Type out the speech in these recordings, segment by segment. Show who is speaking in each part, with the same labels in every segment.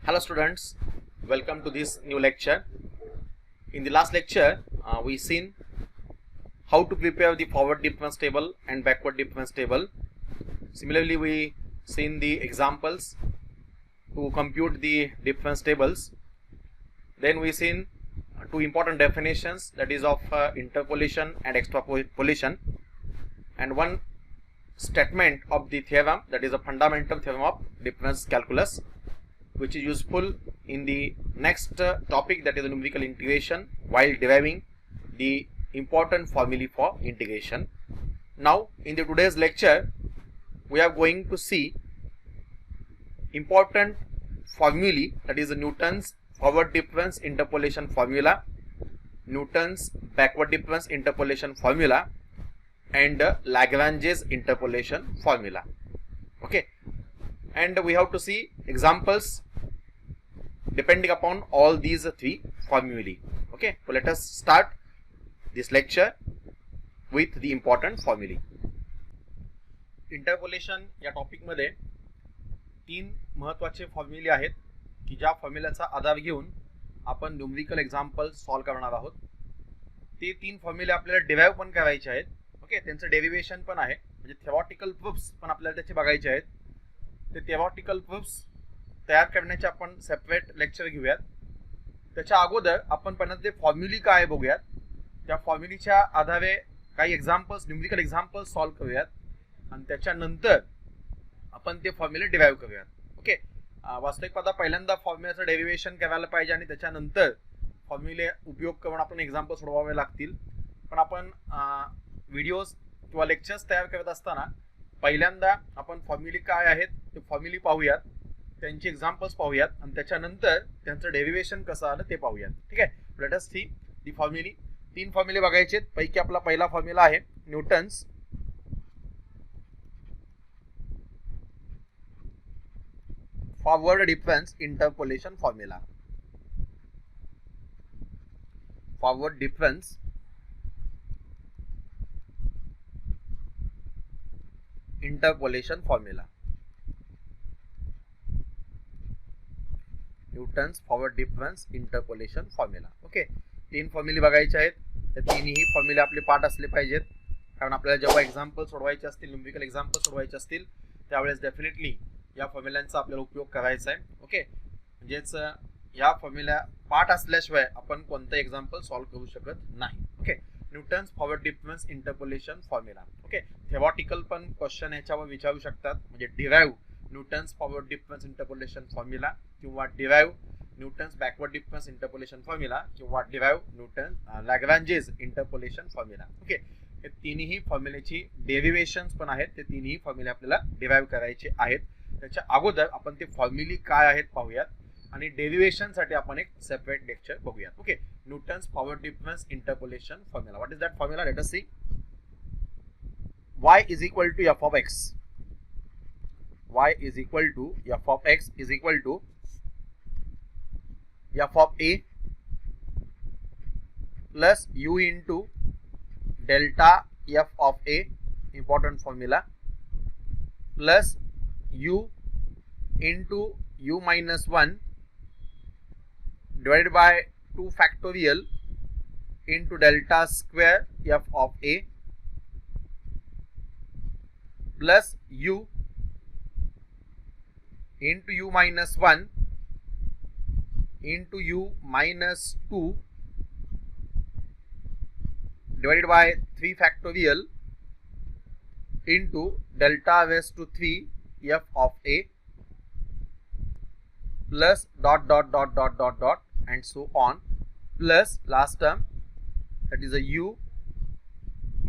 Speaker 1: Hello students, welcome to this new lecture. In the last lecture, we seen how to prepare the forward difference table and backward difference table. Similarly, we seen the examples to compute the difference tables. Then we seen two important definitions, that is of interpolation and extrapolation, and one statement of the theorem, that is a fundamental theorem of difference calculus, which is useful in the next topic, that is the numerical integration, while deriving the important formulae for integration. Now in the today's lecture we are going to see important formulae, that is Newton's forward difference interpolation formula, Newton's backward difference interpolation formula, and Lagrange's interpolation formula. Okay, and we have to see examples depending upon all these three formulae. Okay, so let us start this lecture with the important formulae. Interpolation या topic मध्ये तीन महत्त्वाचे फॉर्म्युले आहेत की ज्या फॉर्म्युल्याचा आधार घेऊन आपण numerical example solve करणार आहोत. ते तीन फॉर्म्युले आपल्याला डिराइव्ह पण करायचे आहेत. ओके, त्यांचं डेरिव्हेशन पण आहे, म्हणजे थिओरिटिकल प्रूफ्स पण आपल्याला त्याचे बघायचे आहेत. ते थिओरिटिकल प्रूफ्स तयार करण्याचे आपण सेपरेट लेक्चर घेऊयात. त्याच्या अगोदर आपण पहिल्यांदा ते फॉर्म्युले काय बघूयात. त्या फॉर्म्युलीच्या आधारे काही एक्झाम्पल्स, न्यूमेरिकल एक्झाम्पल्स सॉल्व करूयात आणि त्याच्यानंतर आपण ते फॉर्म्युले डिराइव्ह करूयात. ओके, वास्तविक पाहता पहिल्यांदा फॉर्म्युल्याचं डेरिव्हेशन करायला पाहिजे आणि त्याच्यानंतर फॉर्म्युले उपयोग करून आपण एक्झाम्पल सोडवावे लागतील. पण आपण व्हिडिओज किंवा लेक्चर्स तयार करत असताना पहिल्यांदा आपण फॉर्म्युले काय आहेत ते फॉर्म्युले पाहूयात, त्यांची एक्झाम्पल्स पाहूयात आणि त्याच्यानंतर त्यांचं डेरिव्हेशन कसं आलं ते पाहूयात. ठीक आहे, लेट अस सी दी फॉर्म्युले. तीन फॉर्म्युले बघायचे पैकी आपला पहिला फॉर्म्युला आहे Newton's forward difference interpolation formula. Forward difference interpolation formula. Newton's forward difference interpolation formula. Okay, तीन फॉर्म्युले बघायचे आहेत. त्या तिन्ही फॉर्म्युले आपले पाठ असले पाहिजेत, कारण आपल्याला जेव्हा एक्झाम्पल सोडवायचे असतील, न्यूमेरिकल एक्झाम्पल सोडवायचे असतील, त्यावेळेस डेफिनेटली या फॉर्म्युल्यांचा आपल्याला उपयोग करायचा आहे. ओके, म्हणजेच या फॉर्म्युला पाठ असल्याशिवाय आपण कोणतं एक्झाम्पल सॉल्व करू शकत नाही. Okay, Newton's forward difference interpolation formula. Okay, theoretical पण क्वेश्चन याच्यावर विचारू शकतात, म्हणजे derive Newton's forward difference interpolation formula किंवा derive Newton's backward difference interpolation formula किंवा derive Newton Lagrange's interpolation formula. Okay, हे तिन्ही फॉर्म्युलेची डेरिव्हेशन्स पण आहेत. ते तिन्ही फॉर्म्युले आपल्याला डिराइव्ह करायचे आहेत. त्याच्या अगोदर आपण ते फॉर्म्युले काय आहेत पाहूयात आणि डेरिव्हेशन साठी आपण एक सेपरेट लेक्चर बघूयात. Okay, Newton's forward difference interpolation formula. What is that formula? Let us see. y is equal to f of x. y is equal to f of x is equal to f of a plus u into delta f of a, important formula, plus u into u minus 1 divided by 2 factorial into delta square f of a plus u into u minus 1 into u minus 2 divided by 3 factorial into delta raised to 3 f of a plus dot dot dot dot dot dot and so on, plus last term, that is a u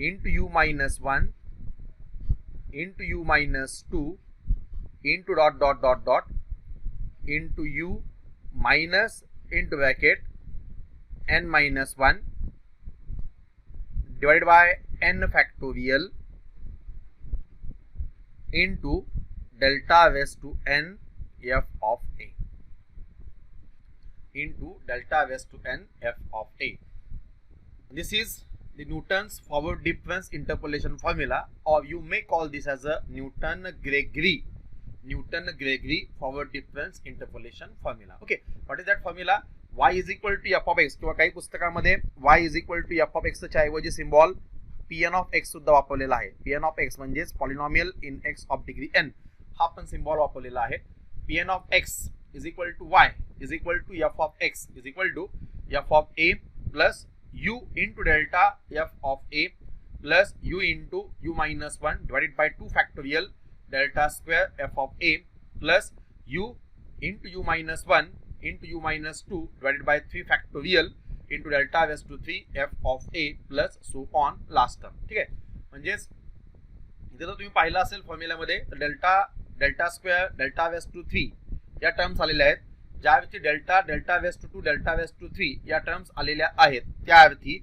Speaker 1: into u minus 1 into u minus 2 into dot dot dot dot into u minus into bracket n minus 1 divided by n factorial into delta raised to n f of a into delta raised to n f of a. This is the Newton's forward difference interpolation formula, or you may call this as a Newton-Gregory Newton-Gregory forward difference interpolation formula. Okay, what is that formula? Y is equal to f of x, किंवा काही पुस्तकामध्ये y is equal to f of x च्या ऐवजी symbol pn of x सुद्धा वापरलेला आहे. pn of x म्हणजेच polynomial in x of degree n हा पण सिम्बॉल वापरलेला आहे. pn of x is equal to y is equal to f of x is equal to f of a plus u into delta f of a plus u into u minus 1 divided by 2 factorial delta square f of a plus u into u minus 1 into u minus 2 divided by 3 factorial into delta raised to 3 f of a plus so on last term. ठीक आहे, म्हणजेच इथे जर तुम्ही पाहिलं असेल फॉर्म्युलामध्ये तर delta square delta raised to 3 या टर्म्स आलेल्या आहेत. ज्यावरती delta raised to 2 delta raised to 3 या टर्म्स आलेल्या आहेत त्यावरती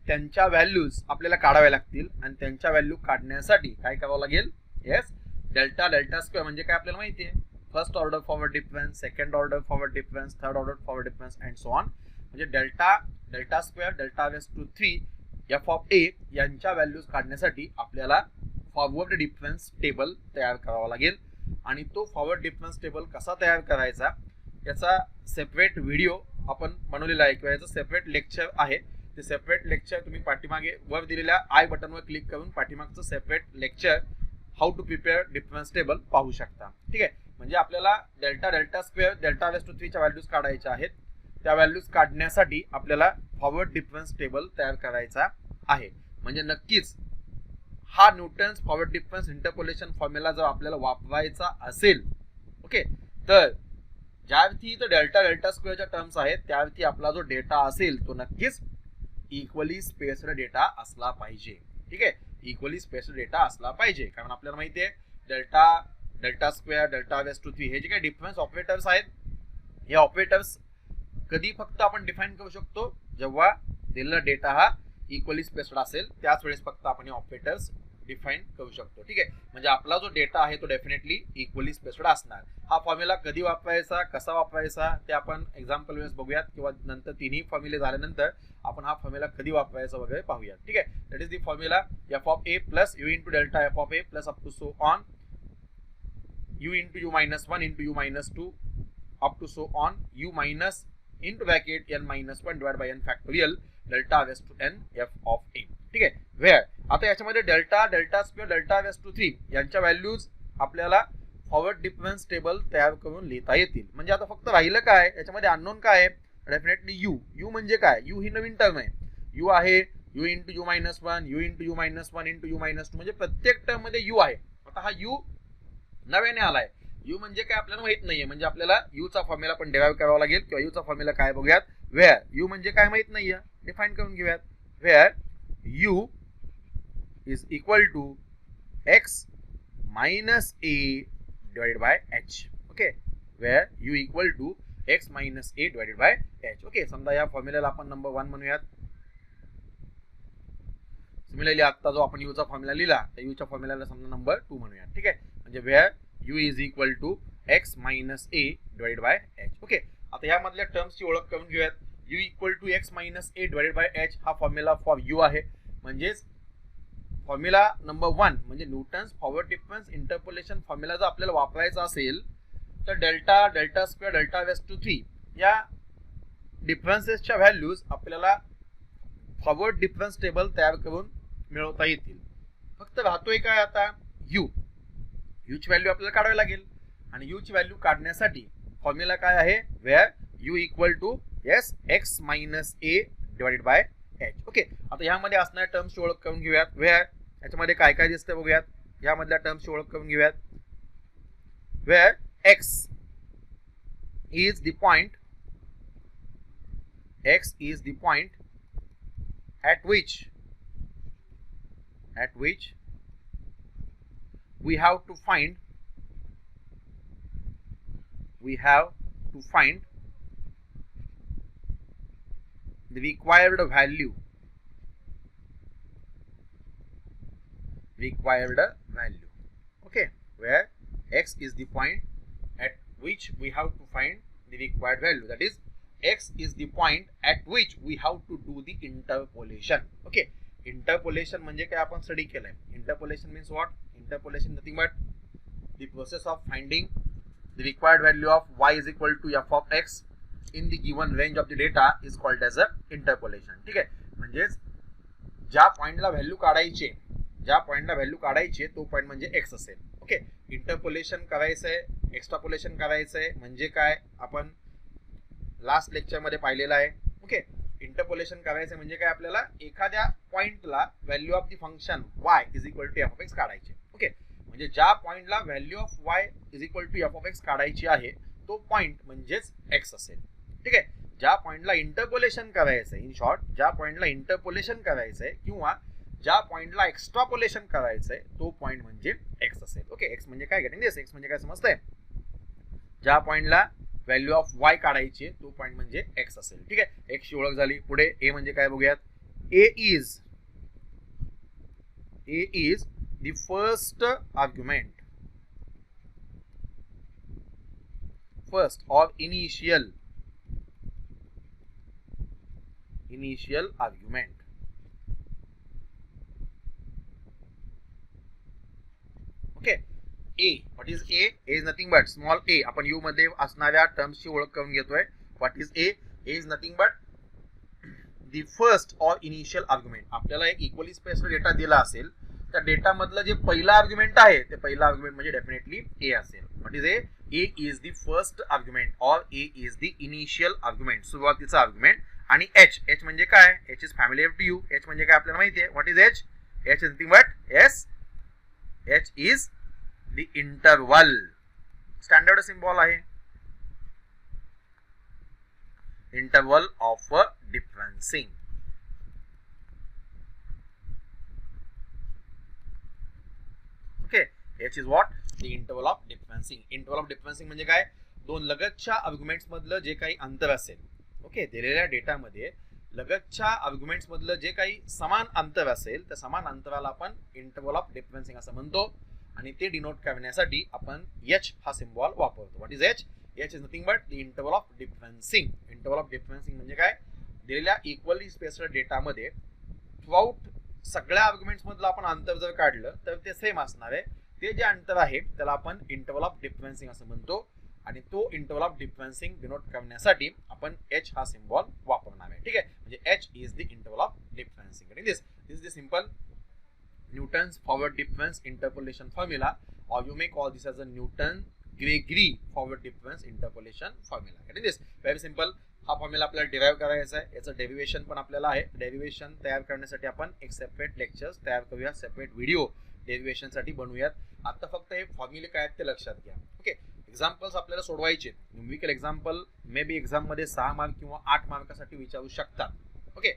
Speaker 1: त्यांच्या व्हॅल्यूज आपल्याला काढाव्या लागतील आणि त्यांच्या व्हॅल्यू काढण्यासाठी काय करावं लागेल? येस, डेल्टा स्क्वेअर म्हणजे काय आपल्याला माहिती आहे, first order forward difference, second order forward difference, third order forward difference and so on. म्हणजे delta square delta raised to 3 f of a यांच्या व्हॅल्यूज काढण्यासाठी आपल्याला फॉरवर्ड डिफरन्स टेबल तयार करावा लागेल. आणि तो फॉरवर्ड डिफरन्स टेबल कसा तयार करायचा याचा सेपरेट व्हिडिओ आपण बनवलेला आहे किंवा याचं सेपरेट लेक्चर आहे. ते सेपरेट लेक्चर तुम्ही पाठीमागे वर दिलेल्या आय बटनवर क्लिक करून पाठीमागचं separate lecture how to prepare difference table पाहू शकता. ठीक आहे, म्हणजे आपल्याला delta square delta raised to 3 च्या व्हॅल्यूज काढायच्या आहेत. त्या व्हॅल्यूज काढण्यासाठी आपल्याला फॉरवर्ड डिफरन्स टेबल तयार करायचा आहे. म्हणजे नक्कीच हा Newton's forward difference interpolation formula जर आपल्याला वापरायचा असेल ओके तर ज्यावरती इथं डेल्टा स्क्वेअरच्या टर्म्स आहेत त्यावरती आपला जो डेटा असेल तो नक्कीच इक्वली स्पेस्ड डेटा असला पाहिजे. ठीक आहे, इक्वली स्पेस्ड डेटा असला पाहिजे, कारण आपल्याला माहिती आहे delta square delta raised to 3 हे जे काही डिफरन्स ऑपरेटर्स आहेत हे ऑपरेटर्स कधी फक्त आपण डिफाइन करू शकतो जेव्हा दिलेला डेटा हा इक्वली स्पेस्ड असेल त्याच वेळेस फक्त आपण हे ऑपरेटर्स डिफाइन करू शकतो. ठीक आहे, म्हणजे आपला जो डेटा आहे तो डेफिनेटली इक्वली स्पेस्ड असणार. हा फॉर्म्युला कधी वापरायचा कसा वापरायचा ते आपण एक्झाम्पल वेळेस बघूयात किंवा नंतर तिन्ही फॉर्म्युले झाल्यानंतर आपण हा फॉर्म्युला कधी वापरायचा वगैरे पाहूयात. ठीक आहे, that is the formula f of A plus u into delta f of A plus up to so on u into u minus 1 into u minus 2 up to so on u minus into bracket n minus 1 divide by n factorial delta raised to n f of a. ठीक आहे, where आता याच्यामध्ये delta square delta raised to 3 यांच्या values आपल्याला forward difference table तयार करून लिहिता येतील. म्हणजे आता फक्त राहिलं काय याच्यामध्ये अननोन काय आहे? डेफिनेटली यू म्हणजे काय? यू ही नवीन टर्म आहे. यू आहे you into u minus 1 you into u minus 1 into u minus 2 म्हणजे प्रत्येक टर्म मध्ये यू आहे. आता हा यू नव्याने आलाय. यू म्हणजे काय आपल्याला माहित नाहीये, म्हणजे आपल्याला यू चा फॉर्म्युला पण डेराइव्ह करावा लागेल किंवा यू चा फॉर्म्युला काय बघूयात. वेअर यू म्हणजे काय माहित नाहीये, डिफाइन करून घेऊयात. Where u is equal to x minus a divided by h. Okay, where u equal to x minus a divided by h. Okay, समजा या फॉर्म्युलाला आपण नंबर 1 म्हणूयात. सिमिलरली आता जो आपण u चा फॉर्म्युला लिहिला त्या u च्या फॉर्म्युलाला समजा नंबर 2 म्हणूयात. ठीक आहे, म्हणजे where u is equal to x minus a divided by h. Okay, आता या मधल्या टर्म्सची ओळख करून घेऊयात. u equal to x minus a divided by h हा फॉर्म्युला फॉर u आहे. म्हणजेच फॉर्म्युला नंबर 1 म्हणजे Newton's forward difference interpolation formula जर आपल्याला वापरायचा असेल तर delta square delta raised to 3 या डिफरन्सेसच्या व्हॅल्यूज आपल्याला फॉरवर्ड डिफरन्स टेबल तयार करून मिळवता येतील. फक्त राहतोय काय आता यू ची व्हॅल्यू आपल्याला काढावी लागेल आणि यू ची व्हॅल्यू काढण्यासाठी फॉर्म्युला काय आहे? Where u equal to X minus A divided by h. Okay, आता यामध्ये असणाऱ्या टर्म्सची ओळख करून घेऊयात. वेअर याच्यामध्ये काय काय दिसतंय बघूयात. यामधल्या टर्म्सची ओळख करून घेऊयात. Where x is the point at which we have to find the required value. Okay, where x is the point at which we have to find the required value. That is, x is the point at which we have to do the interpolation. Okay, interpolation म्हणजे काय आपण study केलंय. Interpolation means what? Interpolation nothing but the process of finding the required value of y is equal to f of x in the given range of the data is called as a interpolation. ठीक आहे, म्हणजेच ज्या पॉइंटला value काढायची तो point म्हणजे x असेल. Okay, interpolation करायचंय, एक्स्ट्रापोलेशन करायचंय म्हणजे काय आपण लास्ट लेक्चर मध्ये पाहिलेलं आहे. ओके, इंटरपोलेशन करायचं म्हणजे काय, आपल्याला एखाद्या पॉइंटला value of the function y is equal to f of x काढायचे. ओके, म्हणजे ज्या पॉइंटला value of y is equal to f of x काढायची आहे तो पॉइंट म्हणजेच x असेल. ठीक आहे, ज्या पॉइंटला इंटरपोलेशन करायचंय, इन शॉर्ट ज्या पॉइंटला इंटरपोलेशन करायचंय किंवा ज्या पॉइंटला एक्स्ट्रापोलेशन करायचंय तो पॉइंट म्हणजे x असेल. ओके, x म्हणजे काय, गेटिंग दिस, x म्हणजे काय समजतंय, ज्या पॉइंटला व्हॅल्यू ऑफ y काढायची तो पॉइंट म्हणजे x असेल. ठीक आहे, x ची ओळख झाली. पुढे a म्हणजे काय बघूयात. a is the first argument or initial argument. Okay, a, what is a? A is nothing but small a. आपण u मध्ये असणाऱ्या टर्म्सची ओळख करून घेतोय. What is a? A is nothing but the first or initial argument. आपल्याला एक equally spaced data दिला असेल, त्या डेटा मधलं जे पहिला आर्ग्युमेंट आहे ते पहिला आर्ग्युमेंट म्हणजे डेफिनेटली a असेल. What is a? A is the first argument or a is the initial argument, सुरुवातीचा आर्ग्युमेंट. आणि h म्हणजे काय, h is familiar to you. h म्हणजे काय आपल्याला माहिती आहे. What is h? h is nothing but h is the interval. Standard symbol आहे, interval of differencing. Okay, h is what? The interval of differencing. Interval of differencing म्हणजे काय, दोन लगतच्या आर्ग्युमेंट्स मधलं जे काही अंतर असेल. ओके, दिलेल्या डेटामध्ये लगतच्या आर्ग्युमेंट्स मधलं जे काही समान अंतर असेल त्या समान अंतराला आपण इंटरवल ऑफ डिफरन्सिंग असं म्हणतो आणि ते डिनोट करण्यासाठी आपण h हा सिम्बॉल वापरतो. What is h? h is nothing but the interval of differencing. Interval of differencing म्हणजे काय, दिलेल्या इक्वली स्पेस्ड डेटामध्ये थ्रूआउट सगळ्या आर्ग्युमेंट्स मधलं आपण अंतर जर काढलं तर ते सेम असणार आहे. ते जे अंतर आहे त्याला आपण इंटरवल ऑफ डिफरन्सिंग असं म्हणतो आणि तो इंटरवल ऑफ डिफरन्सिंग डिनोट करण्यासाठी आपण h हा सिम्बॉल वापरणार आहे. ठीक आहे, म्हणजे h is the interval of differencing. This is the simple Newton's forward difference interpolation formula, or you may call this as a Newton-Gregory forward difference interpolation formula. Getting this? Very simple. हा formula आपल्याला derive करायचा आहे. याचं derivation पण आपल्याला आहे. Derivation तयार करण्यासाठी आपण एक सेपरेट लेक्चर्स तयार करूया, सेपरेट व्हिडिओ डेरिव्हेशन साठी बनवूयात. आता फक्त हे फॉर्म्युले काय आहेत ते लक्षात घ्या. ओके, एक्झाम्पल्स आपल्याला सोडवायचे. Numerical example may be exam मध्ये 6 मार्क किंवा 8 मार्कासाठी विचारू शकतात. ओके,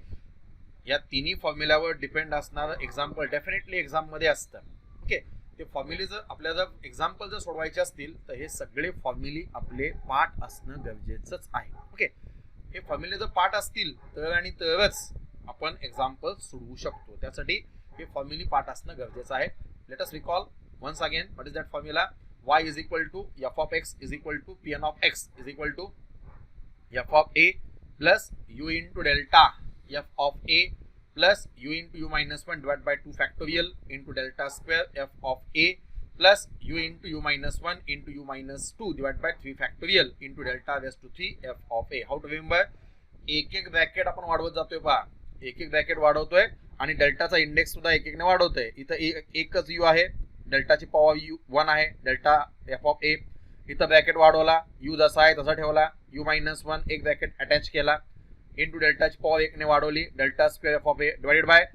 Speaker 1: या तिन्ही फॉर्म्युल्यावर डिपेंड असणारं एक्झाम्पल डेफिनेटली एक्झाम मध्ये असतं. ओके, ते फॉर्म्युले जर आपल्याला जर एक्झाम्पल जर सोडवायचे असतील तर हे सगळे फॉर्म्युले आपले पाठ असणं गरजेचंच आहे. ओके, हे फॉर्म्युले जर पाठ असतील तर आणि तरच आपण एक्झाम्पल सोडवू शकतो. त्यासाठी हे फॉर्म्युले पाठ असणं गरजेचं आहे. Let us recall once again. What is that formula? y is equal to f of x is equal to pn of x is equal to f of a plus u into delta f of a plus u into u minus 1 divided by 2 factorial into delta square f of a plus u into u minus 1 into u minus 2 divided by 3 factorial into delta raised to 3 f of a. How to remember? एक एक bracket आपण वाढवत जातोय पहा, एक एक bracket वाढवतोय आणि डेल्टाचा index सुद्धा एक एकने वाढवतोय. इथं एकच u आहे, डेल्टाची पॉवर u1 आहे, डेल्टा f of a. इथं ब्रॅकेट वाढवला, u जसा आहे तसा ठेवला, u minus 1 एक ब्रॅकेट अटॅच केला, इंटू डेल्टाची पॉवर 1 ने वाढवली, delta square f of a divided by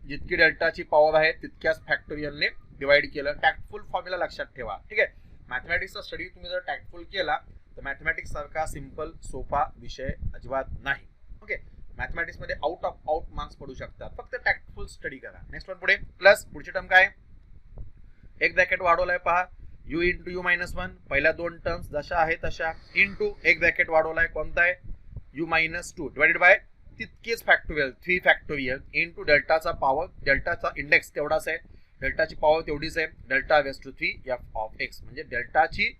Speaker 1: जितकी डेल्टाची पॉवर आहे तितक्याच फॅक्टोरियलने डिवाइड केलं. टॅक्टफुल फॉर्म्युला लक्षात ठेवा. ठीक आहे, मॅथमॅटिक्सचा स्टडी तुम्ही जर टॅक्टफुल केला तर मॅथमॅटिक्स सारखा सिंपल सोपा विषय अजिबात नाही. ओके, मॅथमॅटिक्स मध्ये आउट ऑफ आउट मार्क्स पडू शकतात, फक्त टॅक्टफुल स्टडी करा. नेक्स्ट वन पुढे प्लस, पुढची टर्म काय, एक ब्रॅकेट वाढवलाय पहा, u इंटू यू मायनस 1, पहिल्या दोन टर्म्स जशा आहे तशा, इंटू एक ब्रॅकेट वाढवलाय कोणता आहे u मायनस 2 डिवाइडेड बाय तितकेच फॅक्टोरियल 3 फॅक्टोरियल इंटू डेल्टाचा पॉवर, डेल्टाचा इंडेक्स तेवढाच आहे, डेल्टाची पॉवर तेवढीच आहे, delta raise to 3 f of x. म्हणजे डेल्टाची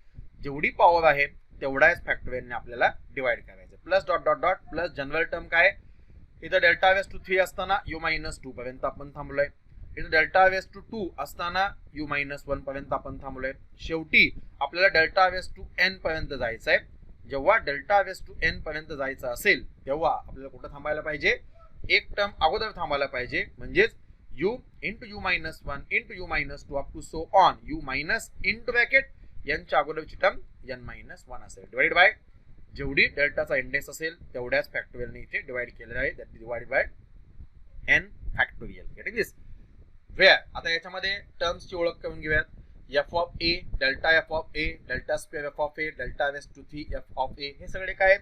Speaker 1: जेवढी पॉवर आहे तेवढाच फॅक्टोरियलने आपल्याला डिवाइड करायचं. Plus dot dot dot plus general term काय, इथं डेल्टा रेज टू 3 असताना u मायनस 2 पर्यंत आपण थांबलोय. इथं डेल्टा रेस टू 2 असताना u मायनस 1 पर्यंत आपण थांबलोय. शेवटी आपल्याला डेल्टा रेस टू n पर्यंत जायचं आहे. जेव्हा डेल्टा रेस टू n पर्यंत जायचं असेल तेव्हा आपल्याला कुठं थांबायला पाहिजे, एक टर्म अगोदर थांबायला पाहिजे, म्हणजेच u into u minus 1 into u minus 2 up to so on u minus into bracket n च्या अगोदरची टर्म n मायनस 1 असेल, डिवाइड बाय जेवढी डेल्टाचा इंडेक्स असेल तेवढ्याच फॅक्टोरियलने इथे डिवाइड केलेलं आहे, that is divide by n factorial. Getting this? Where आता याच्यामध्ये टर्म्सची ओळख करून घेऊयात. F of a, delta f of a, delta square f of a, delta raise to 3 f of a, हे सगळे काय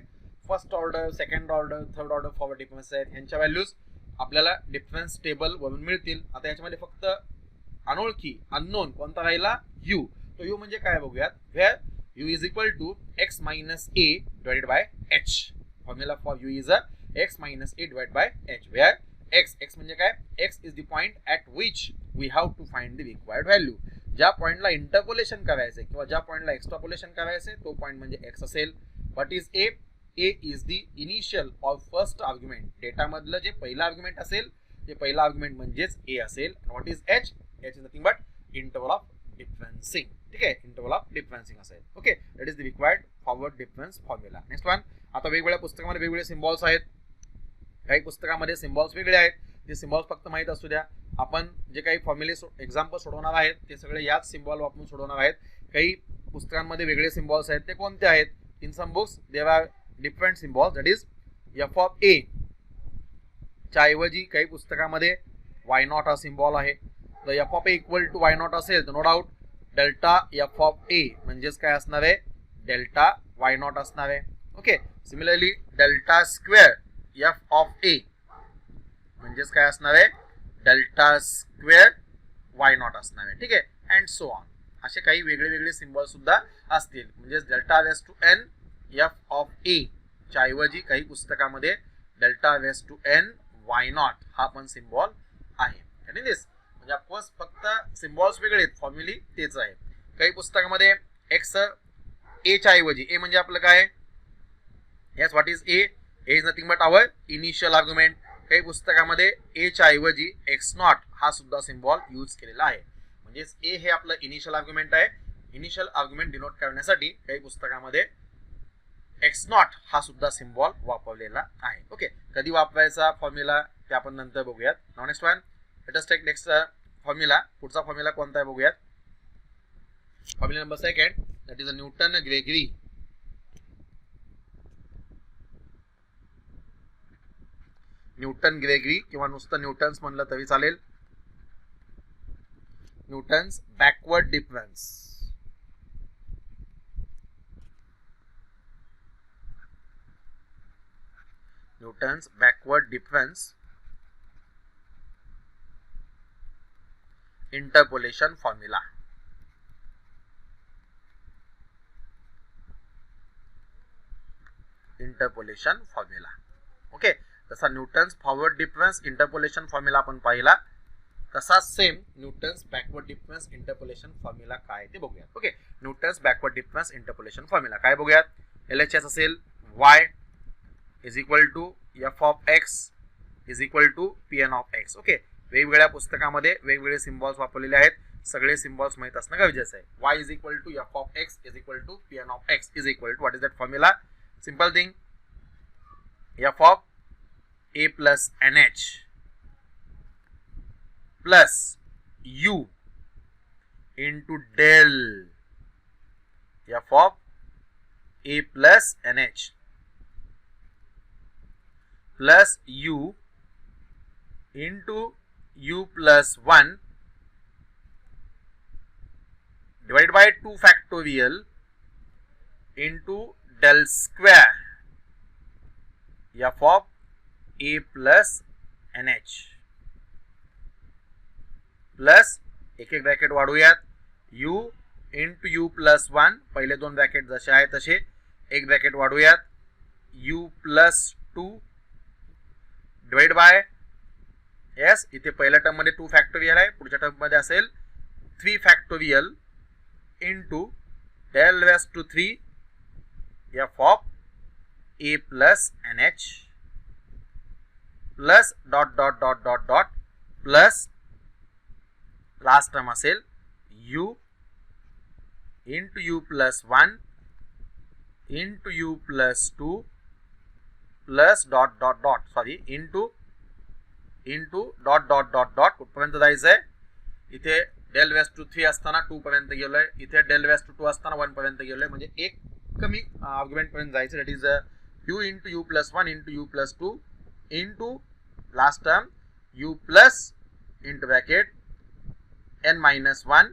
Speaker 1: first order, second order, third order forward difference आहेत. यांच्या व्हॅल्यूज आपल्याला डिफरन्स टेबल वरून मिळतील. आता याच्यामध्ये फक्त अनोळखी अननोन कोणता राहिला, यू. तो यू म्हणजे काय बघूयात. Where u is equal to x minus a divided by h. Formula for u is a x minus a divided by h. Where x म्हणजे काय, x is the point at which we have to find the required value. ज्या पॉइंटला interpolation करायचंय किंवा ज्या पॉइंटला extrapolation करायचंय तो पॉइंट म्हणजे x असेल. What is a? a is the initial or first argument. Data मधलं जे पहिला आर्ग्युमेंट असेल ते पहिला आर्ग्युमेंट म्हणजेच a असेल. What is h? h is nothing but interval of differencing. ठीक आहे, इंटरवल ऑफ डिफरन्सिंग असेल. Okay, that is the required forward difference formula. Next one. आता वेगवेगळ्या पुस्तकामध्ये वेगवेगळे सिम्बॉल्स आहेत. काही पुस्तकामध्ये सिम्बॉल्स वेगळे आहेत, ते सिम्बॉल्स फक्त माहीत असू द्या. आपण जे काही फॉर्म्युले एक्झाम्पल सोडवणार आहेत ते सगळे याच सिम्बॉल वापरून सोडवणार आहेत. काही पुस्तकांमध्ये वेगळे सिम्बॉल्स आहेत, ते कोणते आहेत? In some books there are different symbols, that is f of a च्या ऐवजी काही पुस्तकामध्ये वाय नॉट हा सिम्बॉल आहे. तर f of a equal to y naught असेल तर no doubt delta f of a म्हणजेच काय असणार आहे, डेल्टा वाय नॉट असणार आहे. Okay, similarly delta square f of a म्हणजेच काय असणार आहे, डेल्टा स्क्वेअर वाय नॉट असणार आहे. ठीक आहे, अँड सो ऑन. असे काही वेगळे वेगळे सिम्बॉल सुद्धा असतील. म्हणजेच delta raise to n f of a च्या ऐवजी काही पुस्तकामध्ये delta raise to n y naught हा पण सिम्बॉल आहे. म्हणजे ऑफकोर्स फक्त सिम्बॉल्स वेगळे आहेत, फॉर्म्युली तेच आहे. काही पुस्तकामध्ये एक्स ए च्या ऐवजी, ए म्हणजे आपलं काय, yes what is A? A is nothing but our initial argument. काही पुस्तकामध्ये ए च्या ऐवजी एक्स नॉट हा सुद्धा सिम्बॉल यूज केलेला आहे. म्हणजेच ए हे आपलं इनिशियल आर्ग्युमेंट आहे. इनिशियल आर्ग्युमेंट डिनोट करण्यासाठी काही पुस्तकामध्ये एक्स नॉट हा सुद्धा सिम्बॉल वापरलेला आहे. ओके, कधी वापरायचा फॉर्म्युला ते आपण नंतर बघूयात. Now next one, let us take next formula. पुढचा फॉर्म्युला कोणता आहे बघूयात. Formula number second, that is a Newton Gregory. Newton Gregory किंवा नुसतं न्यूटन्स म्हणलं तरी चालेल. Newton's backward difference. Newton's backward difference interpolation formula. Interpolation formula. Okay, तसा Newton's forward difference interpolation formula आपण पाहिला, तसाच same Newton's backward difference interpolation formula काय ते बघूयात. Okay, Newton's backward difference interpolation formula काय बघूयात. LHS असेल y is equal to F of X is equal to pn of X. Okay, वेगवेगळ्या पुस्तकामध्ये वेगवेगळे सिम्बॉल्स वापरलेले आहेत. सगळे सिम्बॉल्स माहित असणं गरजेचं आहे. y is equal to F of X is equal to pn of X is equal to what is that formula. Simple thing, F of a plus nh plus u into del f of a plus nh plus u into u plus 1 divided by 2 factorial into del square f of a plus nh plus एक एक bracket वाढूयात, u into u plus 1, पहिले दोन bracket जसे आहे तसे, एक bracket वाढूयात, u plus 2 divide by yes, इथे पहिल्या टर्म मध्ये 2 फॅक्टोरियल आहे, पुढच्या टर्म मध्ये असेल 3 factorial into del raise to 3 f of a plus nh plus dot dot dot dot dot plus last term असेल u into u plus 1 into u plus 2 plus dot dot dot sorry into dot dot dot dot कुठपर्यंत जायचंय इथे del raise to 3 असताना 2 पर्यंत गेलोय, इथे del raise to 2 असताना 1 पर्यंत गेलोय, म्हणजे एक कमी आर्ग्युमेंट पर्यंत जायचं. That is u into u plus 1 into u plus 2 into last term u plus into bracket n minus 1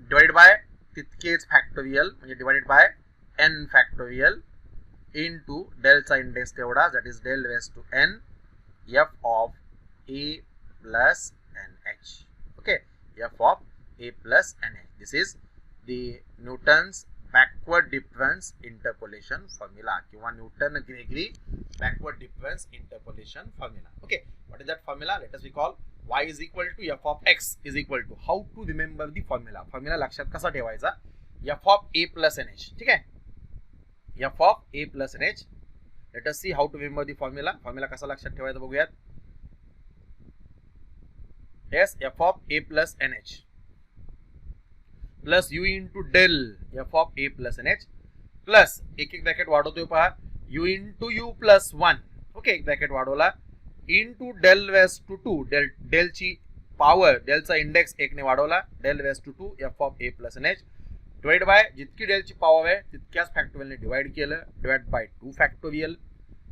Speaker 1: divide by तितकेच फॅक्टोरियल म्हणजे divided by n factorial into डेलचा इंडेक्स तेवढा that is del raise to n f of a plus nh. Okay, f of a plus nh. This is the Newton's backward difference interpolation formula किंवा Newton-Gregory backward difference interpolation formula. Okay, what is that formula? Let us recall y is equal to f of x is equal to, how to remember the formula. Formula लक्षात कसा ठेवायचा? f of a plus nh. ठीक आहे, f of a plus nh. Let us see how to remember the formula. Formula कसा लक्षात ठेवायचा बघूयात. yes, f of a plus nh plus u into del f of a plus nh plus एक bracket वाढवतोय पहा u into u plus 1. ओके, एक bracket वाढवला into del raise to 2 del ची पॉवर डेलचा इंडेक्स 1 ने वाढवला del raise to 2 f of a plus nh divide by जितकी डेलची पॉवर आहे तितक्याच फॅक्टोरियलने डिवाइड केलं डिवाइड बाय 2 फॅक्टोरियल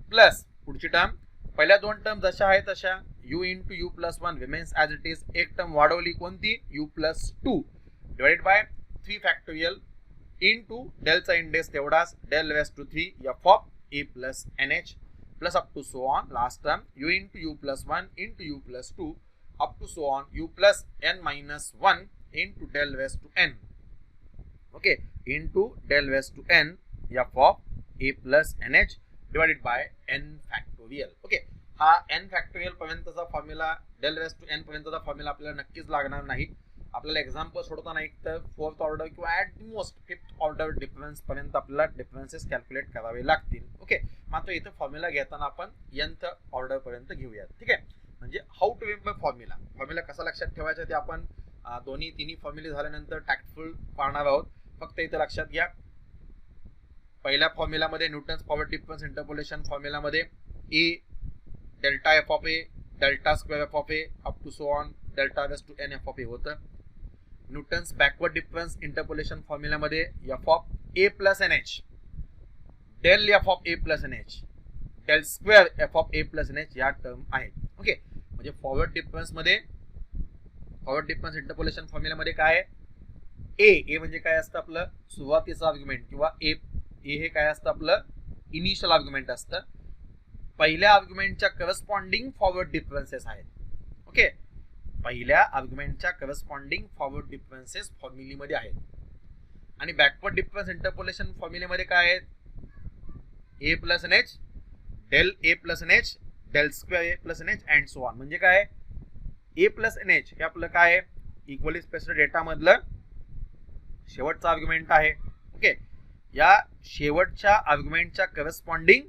Speaker 1: प्लस पुढची टर्म पहिल्या दोन टर्म जशा आहेत तशा u into u plus 1 remains as it is. एक टर्म वाढवली कोणती u plus 2 divide by 3 factorial into डेलचा इंडेक्स तेवढाच del raise to 3 f of a plus nh plus up to so on last term u into u plus 1 into u plus 2 up to so on u plus n minus 1 into del raise to n. Okay, into del raise to n f of a plus nh divided by n factorial. Okay, हा n factorial पर्यंतचा formula del raise to n पर्यंतचा formula आपल्याला नक्कीच लागणार नाही. आपल्याला example सोडताना एक तर 4th ऑर्डर किंवा at the most 5th order difference पर्यंत आपल्याला डिफरन्सेस कॅल्क्युलेट करावे लागतील. ओके, मात्र इथे फॉर्म्युला घेताना आपण nth ऑर्डर पर्यंत घेऊयात. ठीक आहे, म्हणजे हाऊ टू रिमेंबर फॉर्म्युला. फॉर्म्युला कसा लक्षात ठेवायचा ते आपण दोन्ही तिन्ही फॉर्म्युले झाल्यानंतर टॅक्टफुल पाहणार आहोत. फक्त इथे लक्षात घ्या, पहिल्या फॉर्म्युलामध्ये न्यूटन्स पॉवर डिफरन्स इंटरपोलेशन फॉर्म्युलामध्ये a delta f of a delta square f of a up to so on delta raise to n f of a होतं. न्यूटन्स बॅकवर्ड डिफरन्स इंटरपोलेशन फॉर्म्युलामध्ये f of a plus nh del F of a plus nh del square f of a plus nh या term आहेत. Okay, म्हणजे forward difference मध्ये forward difference interpolation फॉर्म्युलामध्ये काय आहे a म्हणजे काय असतं आपलं सुरुवातीचं आर्ग्युमेंट किंवा a हे काय असतं आपलं इनिशियल आर्ग्युमेंट असतं. पहिल्या आर्ग्युमेंटच्या करस्पॉन्डिंग फॉरवर्ड डिफरन्सेस आहेत. ओके, पहिल्या आर्ग्युमेंटच्या करस्पॉन्डिंग फॉरवर्ड डिफरन्सेस फॉर्म्युलीमध्ये आहेत. आणि बॅकवर्ड डिफरन्स इंटरपोलेशन फॉर्म्युलेमध्ये काय आहेत a plus H del a plus H del square a plus H and so on. म्हणजे काय a प्लस एच हे आपलं काय आहे इक्वली स्पेस्ड डेटा मधलं शेवटचा आर्ग्युमेंट आहे. ओके, या शेवटच्या आर्ग्युमेंटच्या करस्पॉन्डिंग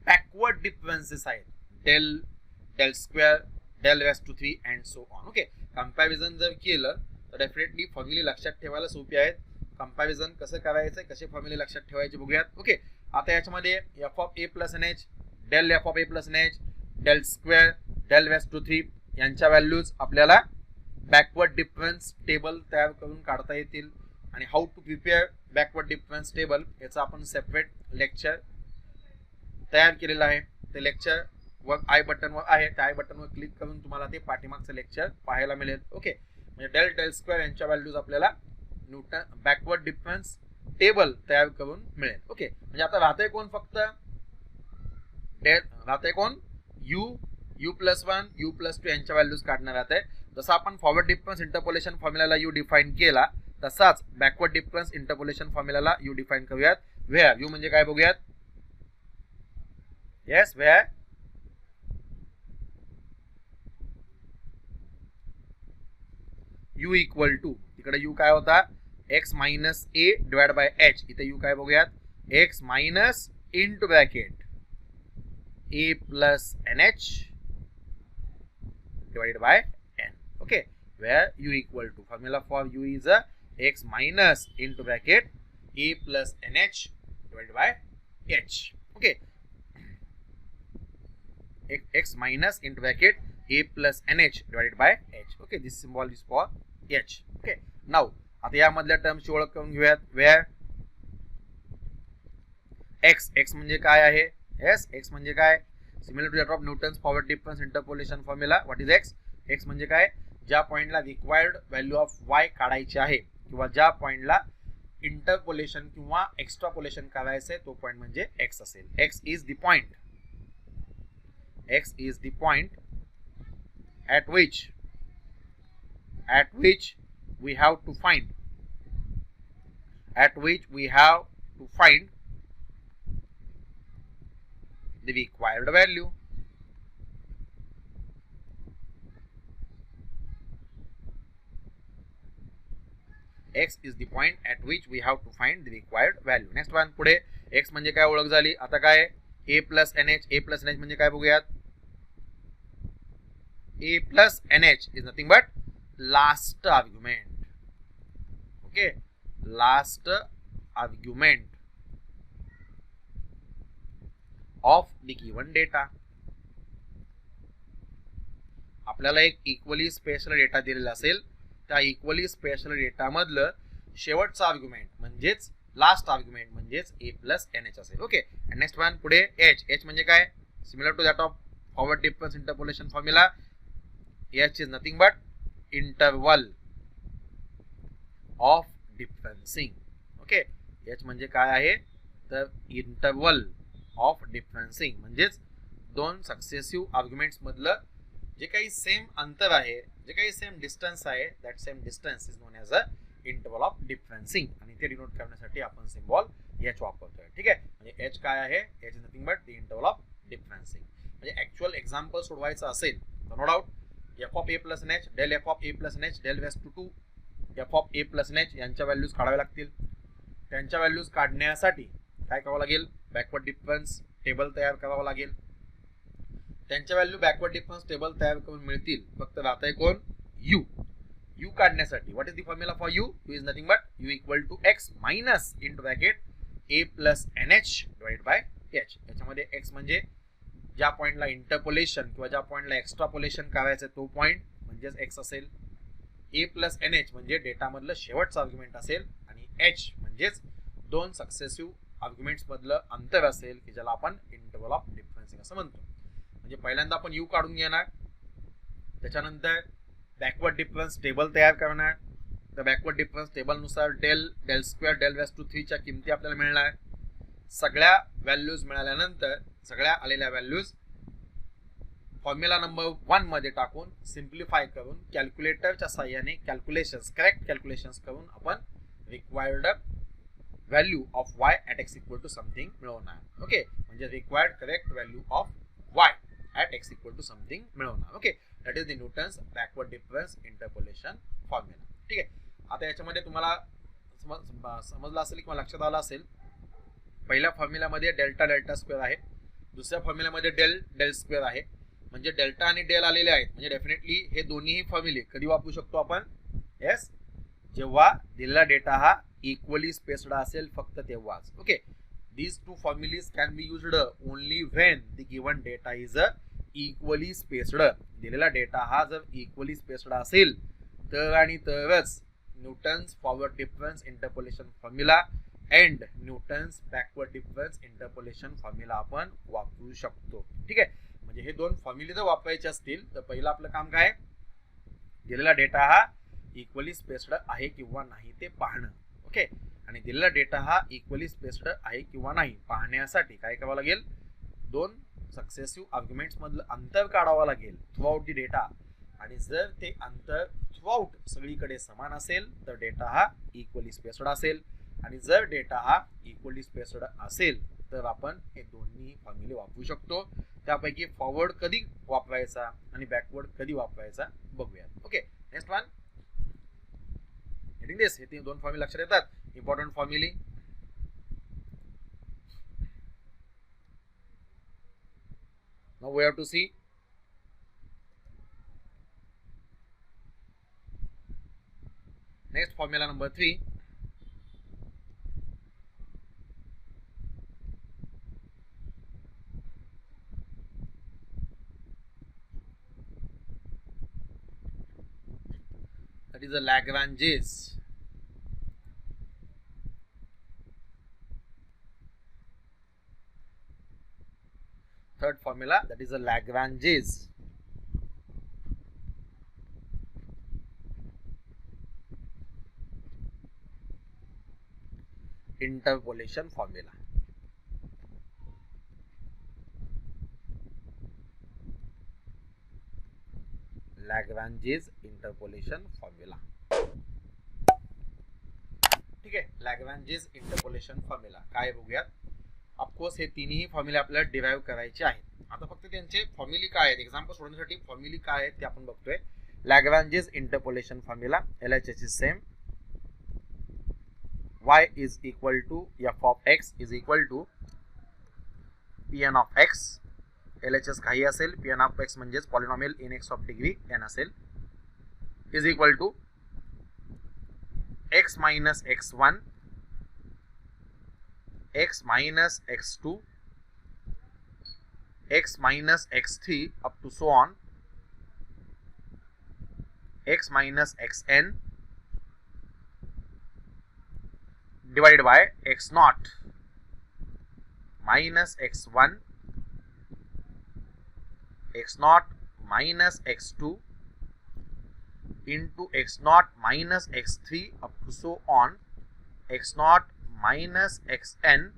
Speaker 1: बॅकवर्ड डिफरन्सेस आहेत del square del raise to 3 and so on. Okay, comparison जर केलं तर डेफिनेटली फॉर्म्युले लक्षात ठेवायला सोपे आहेत. कंपॅरिझन कसं करायचं कसे फॉर्म्युले लक्षात ठेवायचे बघूयात. ओके, आता याच्यामध्ये F of A plus N H del F of A plus N H del square del raise to 3 यांच्या व्हॅल्यूज आपल्याला बॅकवर्ड डिफरन्स टेबल तयार करून काढता येतील. आणि how to prepare backward difference table याचा आपण सेपरेट लेक्चर तयार केलेलं आहे. ते लेक्चर वर आय बटनवर आहे, त्या आय बटनवर क्लिक करून तुम्हाला ते पाठीमागचं लेक्चर पाहायला मिळेल. ओके, म्हणजे डेल स्क्वेअर यांच्या व्हॅल्यूज आपल्याला न्यूटन बॅकवर्ड डिफरन्स टेबल तयार करून मिळेल. ओके, म्हणजे आता राहतंय कोण फक्त राहतंय कोण u प्लस 1 u प्लस 2 यांच्या व्हॅल्यूज काढणार राहतंय. जसं आपण फॉरवर्ड डिफरन्स इंटरपोलेशन फॉर्म्युलाला u डिफाईन केला तसाच बॅकवर्ड डिफरन्स इंटरपोलेशन फॉर्म्युलाला u डिफाईन करूयात. वेअर u म्हणजे काय बघूयात. Yes, where u equal to तिकडे u काय होता x minus a divide by h. इथे u काय बघूयात x minus into bracket a plus nh divided by n. Okay, where u equal to, formula for u is a x minus into bracket a plus nh divided by h. Okay, x minus into bracket a plus nh divided by h. Okay, this symbol is for h. Okay, now आता यामधल्या टर्मची ओळख करून घेऊयात. Where x म्हणजे काय आहे? yes, x म्हणजे काय? Similar to that of Newton's power difference interpolation formula. What is x म्हणजे काय? ज्या पॉइंटला रिक्वायर्ड व्हॅल्यू ऑफ y काढायची आहे किंवा ज्या पॉइंटला इंटरपोलेशन किंवा एक्स्ट्रापोलेशन करायचं आहे तो पॉइंट म्हणजे x असेल. x is the point at which we have to find the required value. X is the point at which we have to find the required value. Next one, पुढे x म्हणजे काय ओळख झाली. आता काय a plus nh म्हणजे काय बघूयात. a plus nh is nothing but last argument. Okay, last argument of the given data. आपल्याला एक इक्वली स्पेशल डेटा दिलेला असेल, त्या इक्वली स्पेशल डेटा मधलं शेवटचा आर्ग्युमेंट म्हणजेच लास्ट आर्ग्युमेंट म्हणजेच a प्लस nh असेल. ओके, नेक्स्ट वन पुढे h म्हणजे काय? Similar to that of forward difference interpolation formula. h is nothing but interval of differencing. Okay, h म्हणजे काय आहे तर इंटरवल ऑफ डिफरन्सिंग म्हणजेच दोन सक्सेसिव्ह आर्ग्युमेंट्स मधलं जे काही सेम अंतर आहे, जे काही सेम डिस्टन्स आहे, that same distance is known as a interval of differencing. आणि ते डिनोट करण्यासाठी आपण सिम्बॉल h वापरतोय. ठीक आहे, म्हणजे h काय आहे? h is nothing but the interval of differencing. म्हणजे ऍक्च्युअल एक्झाम्पल सोडवायचं असेल तर no doubt f of a plus N H del f of a plus N H del raise to 2 f of a plus N h यांच्या values काढाव्या लागतील. त्यांच्या values काढण्यासाठी काय करावं लागेल? बॅकवर्ड डिफरन्स टेबल तयार करावं लागेल. त्यांच्या व्हॅल्यू बॅकवर्ड डिफरन्स टेबल तयार करून मिळतील. फक्त राहतंय कोण? u काढण्यासाठी what is the formula for u is nothing but u equal to x minus into bracket a plus nh divide by h. याच्यामध्ये x म्हणजे ज्या पॉइंटला इंटरपोलेशन किंवा ज्या पॉइंटला एक्स्ट्रापोलेशन करायचं तो पॉइंट म्हणजेच x असेल. a प्लस nh म्हणजे डेटा मधलं शेवटचं आर्ग्युमेंट असेल आणि h म्हणजेच दोन सक्सेसिव्ह आर्ग्युमेंट्स मधलं अंतर असेल की ज्याला आपण इंटरवल ऑफ डिफरन्सिंग असं म्हणतो. म्हणजे पहिल्यांदा आपण u काढून घेणार, त्याच्यानंतर बॅकवर्ड डिफरन्स टेबल तयार करणार. तर बॅकवर्ड डिफरन्स टेबल नुसार del square del raise to 3 च्या किमती आपल्याला मिळणार. सगळ्या व्हॅल्यूज मिळाल्यानंतर सगळ्या आलेल्या व्हॅल्यूज फॉर्म्युला नंबर 1 मध्ये टाकून सिम्प्लिफाय करून कॅल्क्युलेटरच्या साहाय्याने करेक्ट कॅल्क्युलेशन्स करून आपण required value of y at x equal to something मिळवणार. ओके, म्हणजे required correct value of y at x equal to something मिळवणार. Okay, that is the Newton's backward difference interpolation formula. ठीक आहे, आता याच्यामध्ये तुम्हाला समजलं असेल किंवा लक्षात आलं असेल, पहिल्या फॉर्म्युलामध्ये डेल्टा स्क्वेअर आहे, दुसऱ्या फॉर्म्युलामध्ये डेल स्क्वेअर आहे. म्हणजे डेल्टा आणि डेल आलेले आहेत म्हणजे डेफिनेटली हे दोन्ही फॉर्म्युले कधी वापरू शकतो आपण? येस, जेव्हा दिलेला डेटा हा इक्वली स्पेस्ड असेल फक्त तेव्हाच. Okay, these two formulas can be used only when the given data is equally spaced. दिलेला डेटा हा जर इक्वली स्पेस्ड असेल तर आणि तरच Newton's forward difference interpolation formula and Newton's backward difference interpolation formula आपण वापरू शकतो. ठीक आहे, म्हणजे हे दोन फॉर्म्युले जर वापरायचे असतील तर पहिलं आपलं काम काय? दिलेला डेटा हा इक्वली स्पेस्ड आहे किंवा नाही ते पाहणं. ओके, आणि दिलेला डेटा हा इक्वली स्पेस्ड आहे किंवा नाही पाहण्यासाठी काय करावं लागेल? दोन सक्सेसिव्ह आर्ग्युमेंट्स मधलं अंतर काढावं लागेल थ्रू आउट द डेटा. आणि जर ते अंतर थ्रू आउट सगळीकडे समान असेल तर डेटा हा इक्वली स्पेस्ड असेल. आणि जर डेटा हा इक्वली स्पेस्ड असेल तर आपण हे दोन्ही फॉर्म्युले वापरू शकतो. त्यापैकी फॉरवर्ड कधी वापरायचा आणि बॅकवर्ड कधी वापरायचा बघूया. ओके, नेक्स्ट वन हेडिंग दिस. हे दोन फॉर्म्युले लक्षात येतात, important formulae. Now we have to see next formula number 3. That is the Lagrange's third formula, that is the Lagrange's interpolation formula. Lagrange's interpolation formula. ठीक आहे, लॅग्रॅन्जेस इंटरपोलेशन फॉर्म्युला काय बघूयात. Of course हे तिन्ही फॉर्म्युले आपल्याला डिराइव्ह करायचे आहेत. आता फक्त त्यांचे फॉर्म्युले काय आहेत, एक्झाम्पल सोडवण्यासाठी फॉर्म्युले काय आहेत ते आपण बघतोय. Lagrange's interpolation formula LHS is same. y is equal to f of x is equal to pn of x. LHS काही असेल, pn of x म्हणजेच polynomial in x of degree n असेल, is equal to x minus x1, x minus x2, x minus x3 up to so on, x minus xn divided by x naught minus x1, x naught minus x2 into x naught minus x3 up to so on, x naught minus xn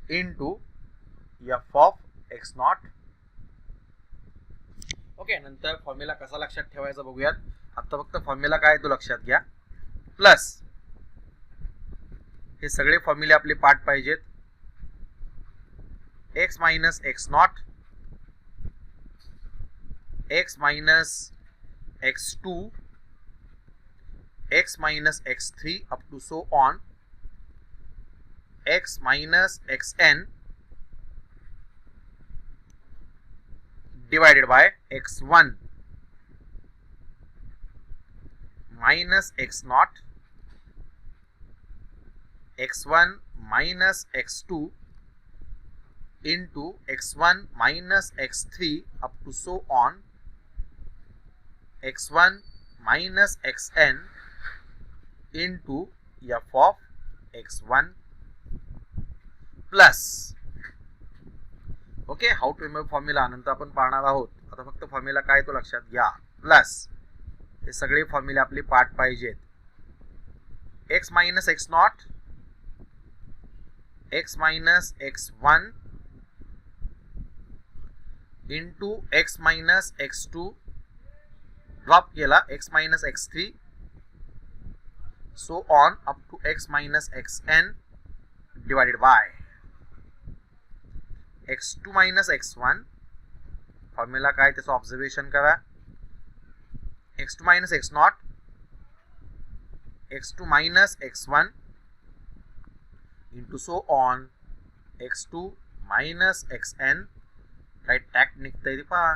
Speaker 1: into f of x naught. Okay, नंतर formula कसा लक्षात ठेवायचा बघूयात. आता फक्त formula काय तो लक्षात घ्या, प्लस हे सगळे फॉर्म्युले आपले पाठ पाहिजेत. x minus x not, x minus x2, x minus x3 up to so on, x minus xn divided by x1 minus x naught, x1 minus x2 into x1 minus x3 up to so on, x1 minus xn into f of x1 plus. Okay, how to remember formula नंतर आपण पाहणार आहोत. आता फक्त formula काय तो लक्षात घ्या, प्लस हे सगळे फॉर्म्युले आपले पाठ पाहिजेत. x minus x not, x minus x1 into x minus x2 drop केला, x minus x3 so on up to x minus xn divided by x2 minus x1. Formula काय त्याचं ऑब्झर्वेशन करा. x2 minus x naught, x2 minus x1 into so on, x2 minus xn. काय टॅक निघतंय ते पहा,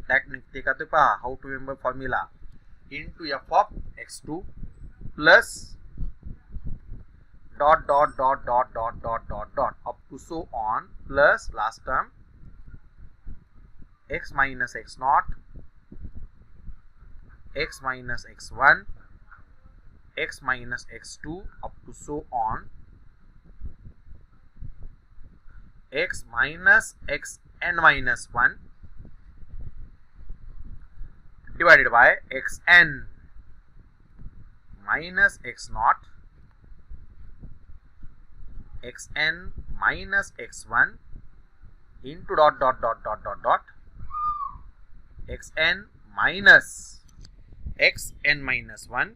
Speaker 1: टॅक निघते का ते पहा. How to remember formula into f of x2 plus dot dot dot dot dot dot dot dot up to so on plus last term x minus x naught, x minus x1, x minus x2 up to so on, x minus xn minus 1 divided by xn minus x naught, xn minus x1 into dot dot dot dot dot dot xn minus xn minus 1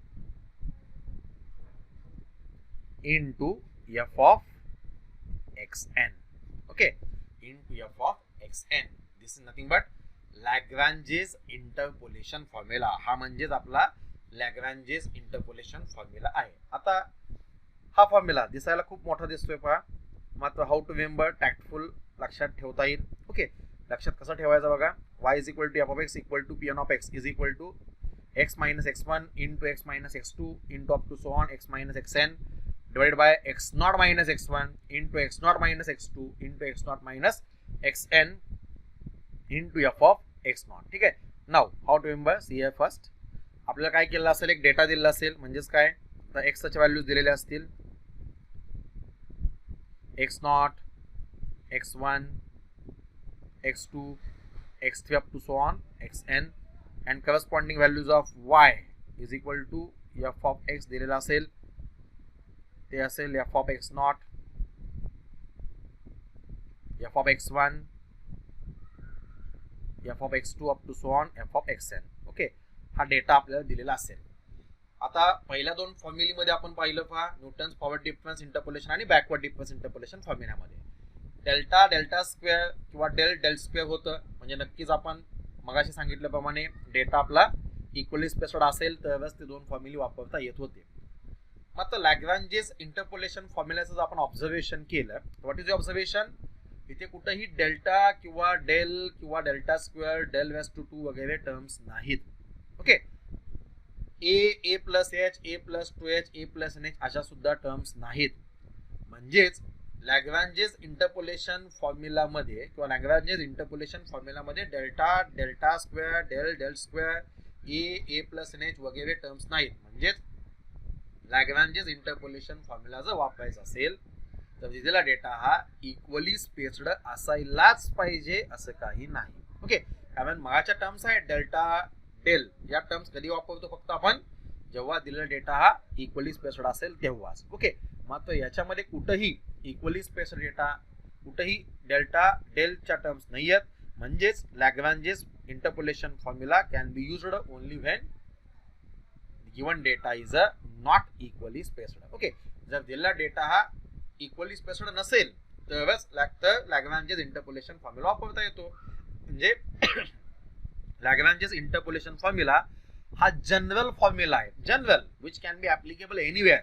Speaker 1: into f of xn. Okay, into f of xn. This is nothing but Lagrange's interpolation formula. हा म्हणजेच आपला लॅग्रॅन्जेस interpolation formula आहे. आता हा formula दिसायला खूप मोठा दिसतोय पहा, मात्र हाऊ टू रिमेंबर टॅक्टफुल लक्षात ठेवता येईल. ओके, लक्षात कसा ठेवायचा बघा. y is equal to f of x equal to pn of x is equal to x minus x1 into x minus x2 into up to so on x minus xn divided by x naught minus x1 into x naught minus x2 into x naught minus xn into f of x naught. ठीक आहे. नाव how to remember, C आहे first. आपल्याला काय केलेलं असेल, एक data दिलेला असेल, म्हणजेच काय तर एक्सच्या व्हॅल्यूज दिलेल्या असतील x naught x1 x2 x3 up to so on xn and corresponding values of y is equal to f of x दिलेला असेल, ते असेल f of x naught, f of x1, f of x2 up to so on f of xn. Okay, हा data आपल्याला दिलेला असेल. आता पहिल्या दोन फॉर्म्युलीमध्ये आपण पाहिलं पहा, न्यूटन्स फॉरवर्ड डिफरन्स इंटरपोलेशन आणि बॅकवर्ड डिफरन्स इंटरपोलेशन फॉर्म्युल्यामध्ये डेल्टा डेल्टा स्क्वेअर किंवा डेल डेल स्क्वेअर होतं. म्हणजे नक्कीच आपण मगाशी सांगितल्याप्रमाणे डेटा आपला इक्वली स्पेस्ड असेल तरच ते दोन फॉर्म्युली वापरता येत होते. मात्र लॅग्रांजेस इंटरपोलेशन फॉर्म्युल्याचं जर आपण ऑब्झर्वेशन केलं, व्हॉट इज द ऑब्झर्वेशन, इथे कुठेही डेल्टा किंवा delta square del raise to 2 वगैरे टर्म्स नाहीत. Okay, a plus h, a plus 2h, a plus N h अशा सुद्धा टर्म्स नाहीत. म्हणजेच लॅग्रांजेस इंटरपोलेशन फॉर्म्युलामध्ये किंवा लॅग्रांजेस इंटरपोलेशन फॉर्म्युलामध्ये delta delta square del del square a plus N h वगैरे टर्म्स नाहीत. म्हणजेच लॅग्रांजेस इंटरपोलेशन फॉर्म्युला जर वापरायचा असेल तर दिलेला डेटा हा इक्वली स्पेस्ड असायलाच पाहिजे असं काही नाही. ओके, कारण मगाच्या टर्म्स आहे डेल्टा डेल, या टर्म्स कधी वापरतो फक्त आपण जेव्हा दिलेला डेटा हा इक्वली स्पेस्ड असेल तेव्हाच. ओके, मात्र याच्यामध्ये कुठेही इक्वली स्पेस्ड डेटा, कुठेही डेल्टा डेलच्या टर्म्स नाही आहेत. म्हणजेच Lagrange's interpolation formula can be used only when given data is not equally spaced. Okay, जर दिलेला डेटा हा इक्वली स्पेस्ड नसेल तरच लॅग्रांजेस इंटरपोलेशन फॉर्म्युला वापरता येतो. म्हणजे लॅग्रांजेस इंटरपोलेशन फॉर्म्युला हा जनरल फॉर्म्युला आहे, general which can be applicable anywhere.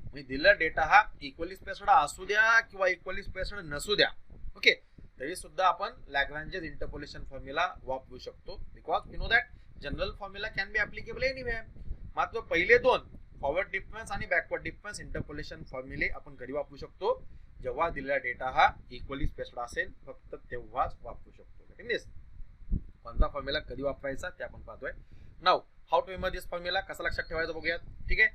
Speaker 1: म्हणजे दिलेला डेटा हा इक्वली स्पेस्ड असू द्या किंवा इक्वली स्पेस्ड नसू द्या, ओके, तरी सुद्धा आपण लॅग्रांजेस इंटरपोलेशन फॉर्म्युला वापरू शकतो. Because you know that general formula can B applicable anywhere. मात्र पहिले दोन फॉरवर्ड डिफरन्स आणि बॅकवर्ड डिफरन्स इंटरपोलेशन फॉर्म्युले आपण कधी वापरू शकतो, जेव्हा दिलेला डेटा हा इक्वली स्पेस्ड असेल फक्त तेव्हाच वापरू शकतो. कोणता फॉर्म्युला कधी वापरायचा ते आपण पाहतोय. नाव how to remember this formula, कसा लक्षात ठेवायचा बघूयात. ठीक आहे,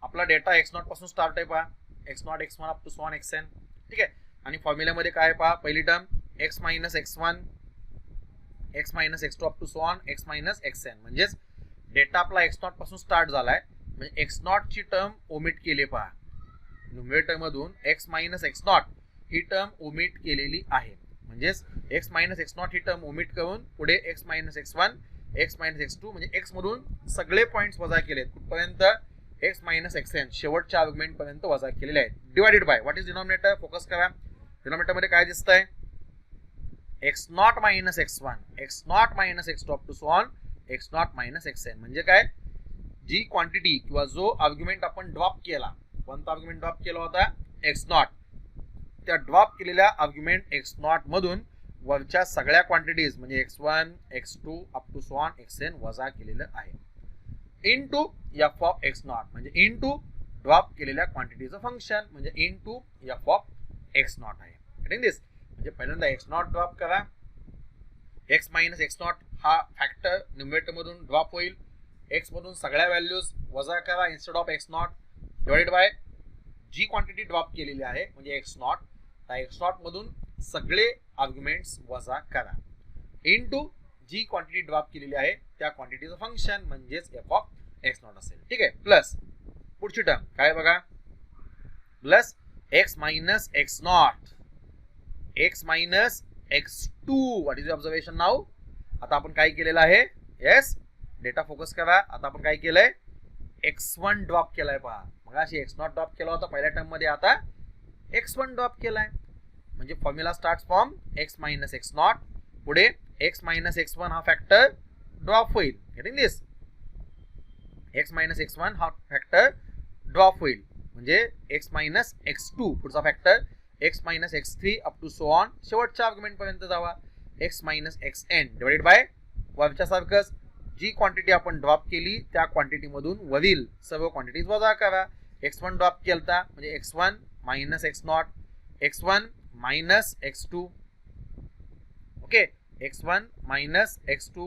Speaker 1: आपला डेटा एक्स नॉट पासून स्टार्ट आहे पहा, x naught x1 up to so on xn. ठीक आहे, आणि फॉर्म्युल्यामध्ये काय पहा, पहिली term x minus x1 x minus x2 up to so on x minus xn. म्हणजेच डेटा आपला एक्स नॉट पासून स्टार्ट झालाय, म्हणजे एक्स नॉट ची टर्म ओमिट केली पहा, न्यूमरेटर मधून x minus x not he term omit केलेली आहे. म्हणजेच x minus x not he term omit करून पुढे x minus x1 x minus x2 म्हणजे x मधून सगळे पॉइंट्स वजा केलेत कुठपर्यंत, x मायनस xn शेवटच्या आर्ग्युमेंट पर्यंत वजा केलेले आहेत. Divided by what is denominator, focus करा. डिनॉमिनेटर मध्ये काय दिसतंय, x not minus x1 x not minus x2 up to so on x not minus xn. म्हणजे काय, जी क्वांटिटी किंवा जो आर्ग्युमेंट आपण ड्रॉप केला, कोणता आर्ग्युमेंट ड्रॉप केला होता, x नॉट, त्या ड्रॉप केलेल्या आर्ग्युमेंट x नॉट मधून वरच्या सगळ्या क्वांटिटीज म्हणजे x1 x2 up to so on xn वजा केलेलं आहे. Into f of x not म्हणजे इनटू ड्रॉप केलेल्या क्वांटिटीचं फंक्शन म्हणजे into f of x not आहे. गेटिंग दिस, म्हणजे पहिल्यांदा x नॉट ड्रॉप करा, x मायनस x नॉट हा फॅक्टर न्यूमरेटर मधून ड्रॉप होईल, x मधून सगळ्या व्हॅल्यूज वजा करा instead of x not divided by जी क्वांटिटी ड्रॉप केलेली आहे म्हणजे x नॉट, त्या x नॉट मधून सगळे आर्ग्युमेंट्स वजा करा इनटू जी क्वांटिटी ड्रॉप केलेली आहे त्या क्वांटिटीचं फंक्शन म्हणजेच f ऑफ x नॉट असेल. ठीक आहे, प्लस पुढची टर्म काय बघा, plus x minus x not x minus x2. What is the observation now, आता आपण काय केलेलं आहे, येस डेटा फोकस करा. आता आपण काय केलंय, x1 ड्रॉप केलाय पहा, मग अशी x नॉट ड्रॉप केला होता पहिल्या टर्म मध्ये, आता x1 ड्रॉप केलाय. म्हणजे formula start from x minus x not, पुढे x मायनस x1 हा फॅक्टर ड्रॉप होईल. गेटिंग दिस, x मायनस x1 हा फॅक्टर ड्रॉप होईल म्हणजे x मायनस x2 पुढचा factor x minus x3 up to so on शेवटच्या आर्ग्युमेंट पर्यंत जावा x minus xn divided by वरच्या सारखंच जी क्वांटिटी आपण ड्रॉप केली त्या क्वांटिटी मधून वरील सर्व क्वांटिटीज वजा करा. x1 ड्रॉप केलता म्हणजे x1 minus x0, x1 minus x2, okay, x1 minus x2,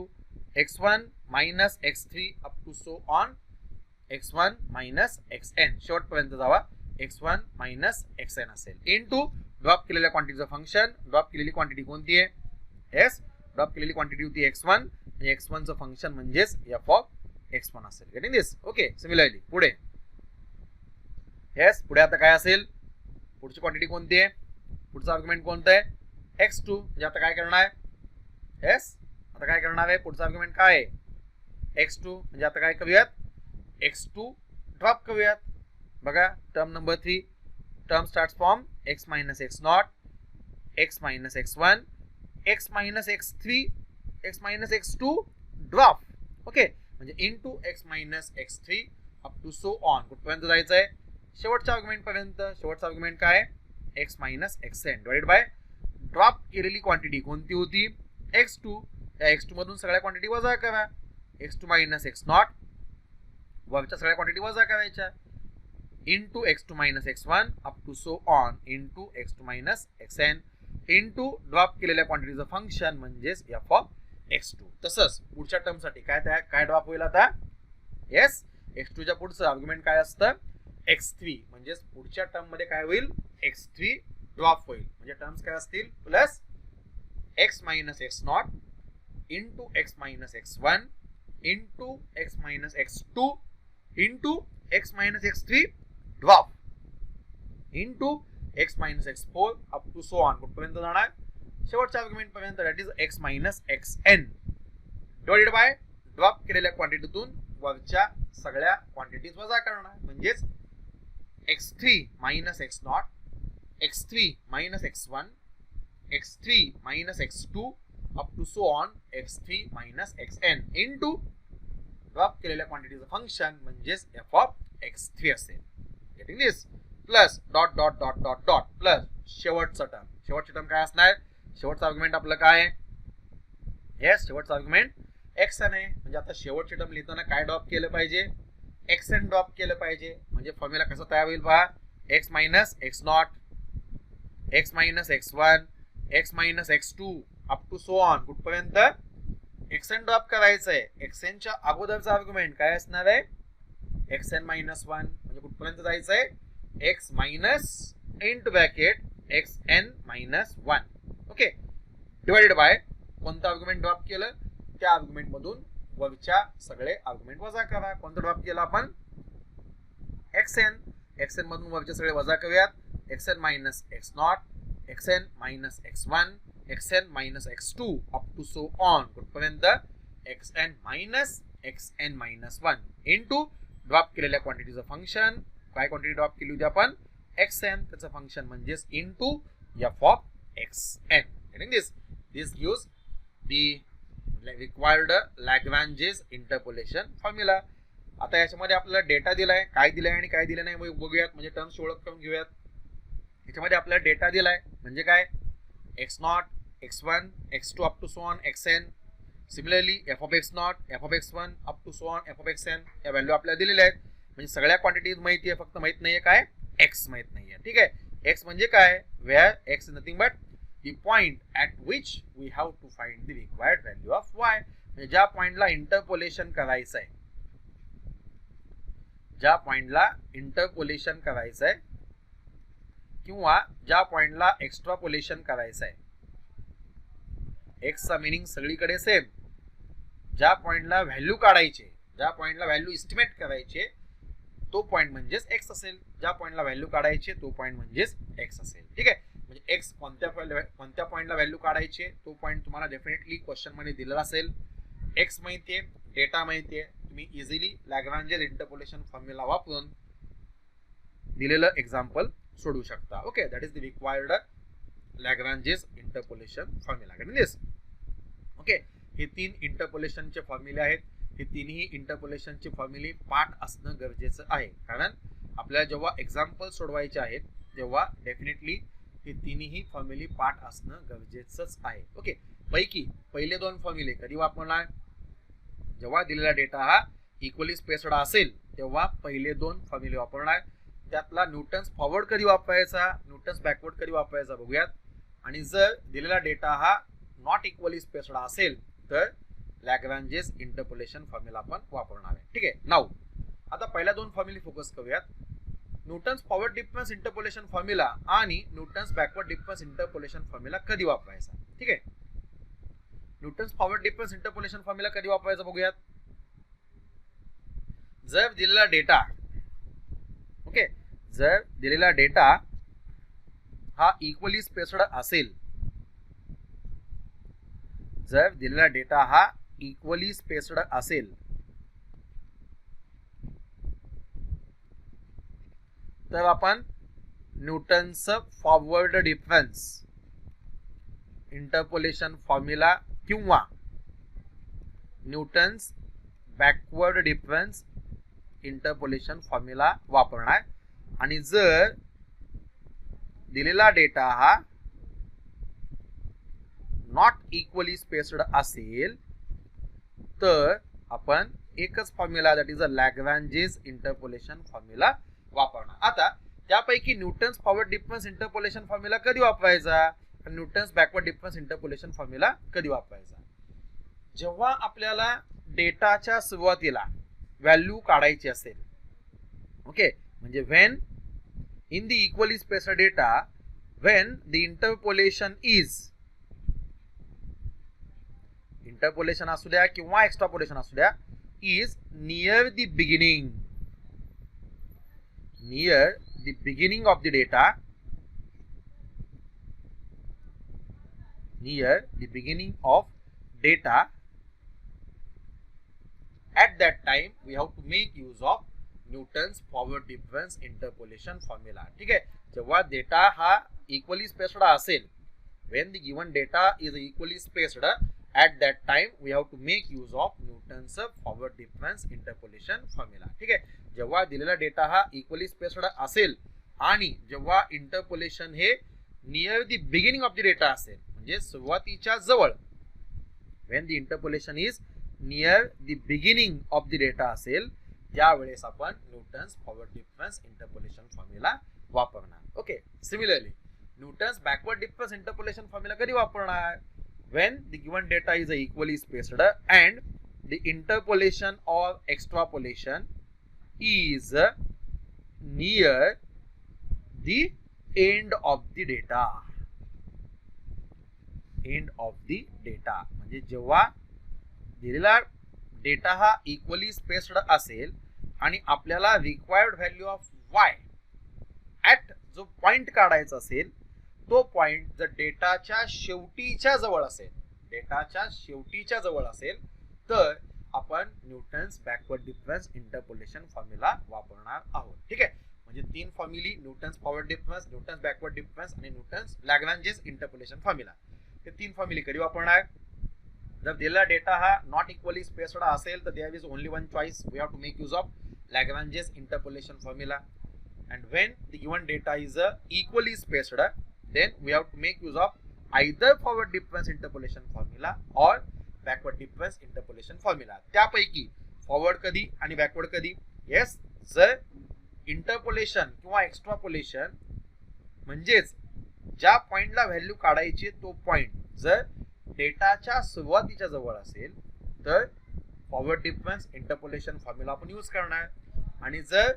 Speaker 1: x1 minus x3 up to so on x1 minus xn, शेवटपर्यंत जावा x1 मायनस xn असेल इनटू ड्रॉप केलेल्या क्वांटिटीचं फंक्शन. ड्रॉप केलेली क्वांटिटी कोणती आहे? येस, ड्रॉप केलेली क्वांटिटी होती x1, म्हणजे x1 चं फंक्शन म्हणजेच f ऑफ x1 असेल. गेटिंग दिस? ओके. सिमिलरली पुढे, येस, पुढे आता काय असेल? पुढची क्वांटिटी कोणती आहे? पुढचा आर्ग्युमेंट कोणता आहे? x2. म्हणजे आता काय करणार आहे? येस, आता काय करणार आहे? पुढचा आर्ग्युमेंट काय आहे? x2. म्हणजे आता काय करूयात? x2 ड्रॉप करूयात. बघा term number 3, term starts from x minus x0, x minus x1, x minus x3, x minus x2 drop. Okay, म्हणजे into x minus x3 up to so on. कुठपर्यंत जायचं आहे? शेवटच्या आर्ग्युमेंट पर्यंत. शेवटचा आर्ग्युमेंट काय आहे? x minus xn divided by drop केलेली क्वांटिटी कोणती होती? x2. या x2 मधून सगळ्या क्वांटिटी वजा करा. x2 मायनस x0 वरच्या सगळ्या क्वांटिटी वजा करायच्या into x2 minus x1 up to so on into x2 minus xn into drop केलेल्या क्वांटिटीचं फंक्शन म्हणजेच f ऑफ x2. तसंच पुढच्या टर्म साठी काय ड्रॉप होईल आता? येस, x2 च्या पुढचं आर्ग्युमेंट काय असतं? x3. म्हणजे पुढच्या टर्म मध्ये काय होईल? x3 ड्रॉप होईल. म्हणजे टर्म्स काय असतील? Plus x minus x0 into x minus x1 into x minus x2 into x minus x3 drop into x minus x4 up to so on. कुठपर्यंत जाणार? शेवटच्या आर्ग्युमेंट पर्यंत. That is x minus xn divided by drop केलेल्या क्वांटिटीतून वरच्या सगळ्या quantities वजा करणार म्हणजेच x3 minus x0, x3 minus x1, x3 minus x2 up to so on x3 minus xn into drop केलेल्या क्वांटिटीचं फंक्शन म्हणजेच f ऑफ x3 असेल. Getting this? Plus dot dot dot dot dot plus शेवटचा term. शेवटची term काय असणार? शेवटचा argument आपलं काय आहे? येस, शेवटचा आर्ग्युमेंट xn आहे. म्हणजे आता शेवटची टर्म लिहिताना काय ड्रॉप केलं पाहिजे? xn ड्रॉप केलं पाहिजे. म्हणजे फॉर्म्युला कसा तयार होईल पहा? x minus x0, x minus x1, x minus x2 up to so on. कुठपर्यंत? xn ड्रॉप करायचं आहे. xn च्या अगोदरचा आर्ग्युमेंट काय असणार आहे? xn minus 1. म्हणजे कुठपर्यंत जायचं आहे? x minus into bracket xn minus 1. Okay, divided by कोणतं आर्ग्युमेंट ड्रॉप केलं? त्या आर्ग्युमेंट मधून वरच्या सगळे आर्ग्युमेंट वजा करा. कोणतं ड्रॉप केलं आपण? xn. xn मधून वरचे सगळे वजा करूयात. xn minus x0, xn minus x1, xn minus x2 up to so on. कुठपर्यंत? xn minus xn minus 1 into drop केलेल्या क्वांटिटीचं फंक्शन. काय क्वांटिटी ड्रॉप केली होती आपण? xn. त्याचं फंक्शन म्हणजेच into f of xn. Getting this? This gives the required Lagrange's interpolation formula. आता याच्यामध्ये आपल्याला डेटा दिलाय, काय दिलाय आणि काय दिलं नाही बघूयात. म्हणजे टर्म्स ओळख करून घेऊयात. याच्यामध्ये आपल्याला डेटा दिलाय म्हणजे काय? x0, x1, x2 up to so on xn. Similarly f of x0, f of x1 up to so on f of xn या व्हॅल्यू आपल्याला दिलेल्या आहेत. म्हणजे सगळ्या क्वांटिटीज माहिती आहे, फक्त माहित नाहीये काय? x माहित नाहीये. ठीक आहे. x म्हणजे काय? Where x is nothing but the point at which we have to find the required value of y. म्हणजे ज्या पॉइंटला इंटरपोलेशन करायचं आहे, ज्या पॉइंटला इंटरपोलेशन करायचं आहे किंवा ज्या पॉइंटला एक्स्ट्रापोलेशन करायचं आहे. x चा मीनिंग सगळीकडे सेम. ज्या पॉइंटला व्हॅल्यू काढायचे, ज्या पॉइंटला व्हॅल्यू एस्टिमेट करायचे तो पॉइंट म्हणजेच x असेल. ज्या पॉइंटला व्हॅल्यू काढायचे तो पॉइंट म्हणजेच x असेल. ठीक आहे. म्हणजे x कोणत्या पॉइंटला व्हॅल्यू काढायचे तो पॉइंट तुम्हाला डेफिनेटली क्वेश्चन मध्ये दिलेला असेल. x माहितीये, डेटा माहितीये, तुम्ही इझिली लॅग्रॅन्जेस इंटरपोलेशन फॉर्म्युला वापरून दिलेलं एक्झाम्पल सोडवू शकता. Okay, that is the required Lagrange's interpolation formula. This? Okay, हे 3 इंटरपोलेशनचे फॉर्म्युले आहेत. हे तिन्ही इंटरपोलेशनचे फॉर्म्युले पाठ असणं गरजेचं आहे. कारण आपल्याला जेव्हा एक्झाम्पल सोडवायचे आहेत तेव्हा डेफिनेटली हे तिन्ही फॉर्म्युले पाठ असणं गरजेचंच आहे. ओके, पैकी पहिले 2 फॉर्म्युले कधी वापरणार? जेव्हा दिलेला डेटा हा इक्वली स्पेस्ड असेल तेव्हा पहिले दोन फॉर्म्युले वापरणार. त्यातला न्यूटन्स फॉरवर्ड कधी वापरायचा, न्यूटन्स बॅकवर्ड कधी वापरायचा बघूयात. आणि जर दिलेला डेटा हा नॉट इक्वली स्पेस्ड असेल तर लॅग्रांजेस इंटरपोलेशन फॉर्म्युला आपण वापरणार आहे. ठीक आहे. नाऊ आता पहिल्या दोन फॉर्म्युले फोकस करूयात. Newton's forward difference interpolation formula आणि Newton's backward difference interpolation formula कधी वापरायचा. ठीक आहे. Newton's forward difference interpolation formula कधी वापरायचा बघूयात. जर दिलेला डेटा ओके जर दिलेला डेटा हा इक्वली स्पेस्ड असेल, जर दिलेला डेटा हा इक्वली स्पेस्ड असेल तर आपण Newton's forward difference interpolation formula किंवा Newton's backward difference interpolation formula वापरणार. आणि जर दिलेला डेटा हा नॉट इक्वली स्पेस्ड असेल तर आपण एकच formula that is a Lagrange's interpolation formula वापरणार. आता त्यापैकी Newton's forward difference interpolation formula कधी वापरायचा, Newton's backward difference interpolation formula कधी वापरायचा. जेव्हा आपल्याला डेटाच्या सुरुवातीला व्हॅल्यू काढायची असेल. ओके म्हणजे when in the equally spaced data when the interpolation असू द्या किंवा एक्स्ट्रापोलेशन असू द्या is near the beginning of the data, at that time we have to make use of Newton's forward difference interpolation formula. ठीक आहे. जेव्हा data हा equally spaced असेल, when the given data is equally spaced, at that time we have to make use of Newton's forward difference interpolation formula. ठीक आहे. जेव्हा दिलेला data हा इक्वली स्पेस्ड असेल आणि जेव्हा इंटरपोलेशन हे near the beginning of the data असेल म्हणजे सुरुवातीच्या जवळ, when the interpolation is near the beginning of the data असेल त्यावेळेस आपण Newton's forward difference interpolation formula वापरणार. Okay. Similarly Newton's backward difference interpolation formula कधी वापरणार, when the given data is equally spaced and the interpolation or extrapolation is near the end of the data. म्हणजे जेव्हा दिलेला data हा equally spaced असेल आणि आपल्याला required value of Y at जो पॉइंट काढायचा असेल तो पॉइंट जर डेटाच्या शेवटीच्या जवळ असेल तर आपण Newton's backward difference interpolation formula वापरणार आहोत. ठीक आहे. म्हणजे तीन फॉर्म्युली Newton's forward difference, Newton's backward difference आणि न्यूटन्स लॅग्रांजेस इंटरपोलेशन फॉर्म्युला. ते तीन फॉर्म्युली कधी वापरणार. जर दिलेला डेटा हा नॉट इक्वली स्पेस्ड असेल तर there is only one choice, we have to make use of Lagrange's interpolation formula. and when the given data is equally spaced then we have to make use of either forward difference interpolation formula or backward difference interpolation formula. त्यापैकी forward कधी आणि backward कधी. Yes, जर interpolation किंवा extrapolation म्हणजेच ज्या पॉइंटला value काढायची तो पॉइंट जर डेटाच्या सुरुवातीच्या जवळ असेल तर फॉरवर्ड डिफरन्स इंटरपोलेशन फॉर्म्युला आपण यूज करणार. आणि जर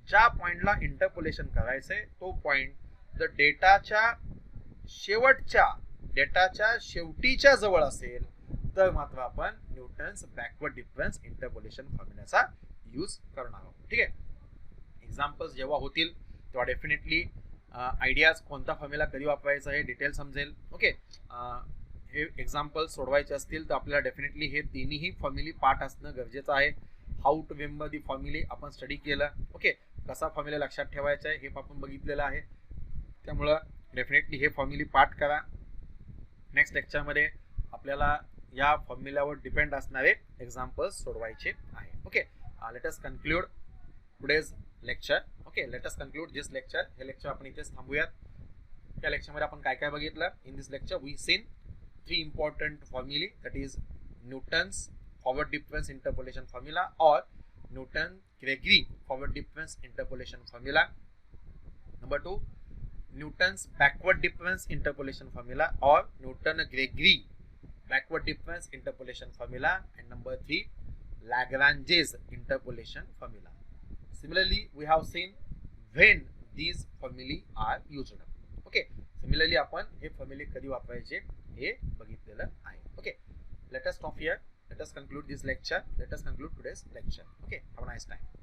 Speaker 1: ज्या पॉइंटला इंटरपोलेशन करायचंय तो पॉइंट जर डेटाच्या शेवटीच्या जवळ असेल तर मात्र आपण न्यूटन्स बॅकवर्ड डिफरन्स इंटरपोलेशन फॉर्म्युलाचा यूज करणार आहोत. ठीक आहे. एक्झाम्पल्स जेव्हा होतील तेव्हा डेफिनेटली आयडियाज कोणता फॉर्म्युला कधी वापरायचा हे डिटेल समजेल. ओके. हे एक्झाम्पल सोडवायचे असतील तर आपल्याला डेफिनेटली हे तिन्ही फॉर्म्युली पार्ट असणं गरजेचं आहे. हाऊ टू रिमेंबर दी फॉर्म्युली आपण स्टडी केलं. ओके. कसा फॉर्म्युला लक्षात ठेवायचा आहे हे आपण बघितलेलं आहे. त्यामुळं डेफिनेटली हे फॉर्म्युली पार्ट करा. नेक्स्ट लेक्चरमध्ये आपल्याला या फॉर्म्युल्यावर डिपेंड असणारे एक्झाम्पल्स सोडवायचे आहे. Okay. Let us conclude today's lecture. Okay. Let us conclude this lecture. हे लेक्चर आपण इथेच थांबूयात. त्या लेक्चरमध्ये आपण काय काय बघितलं. In this lecture we seen 3 important formulae, that is Newton's forward difference interpolation formula or Newton-Gregory forward difference interpolation formula. Number 2, Newton's backward difference interpolation formula or Newton-Gregory backward difference interpolation formula. And number 3, Lagrange's interpolation formula. Similarly, we have seen when these formulae are used. Okay, similarly आपण हे फॉर्म्युले कधी वापरायचे हे बघितलेलं आहे. Okay, let us stop here. Let us conclude this lecture. Let us conclude today's lecture. Okay, have a nice time.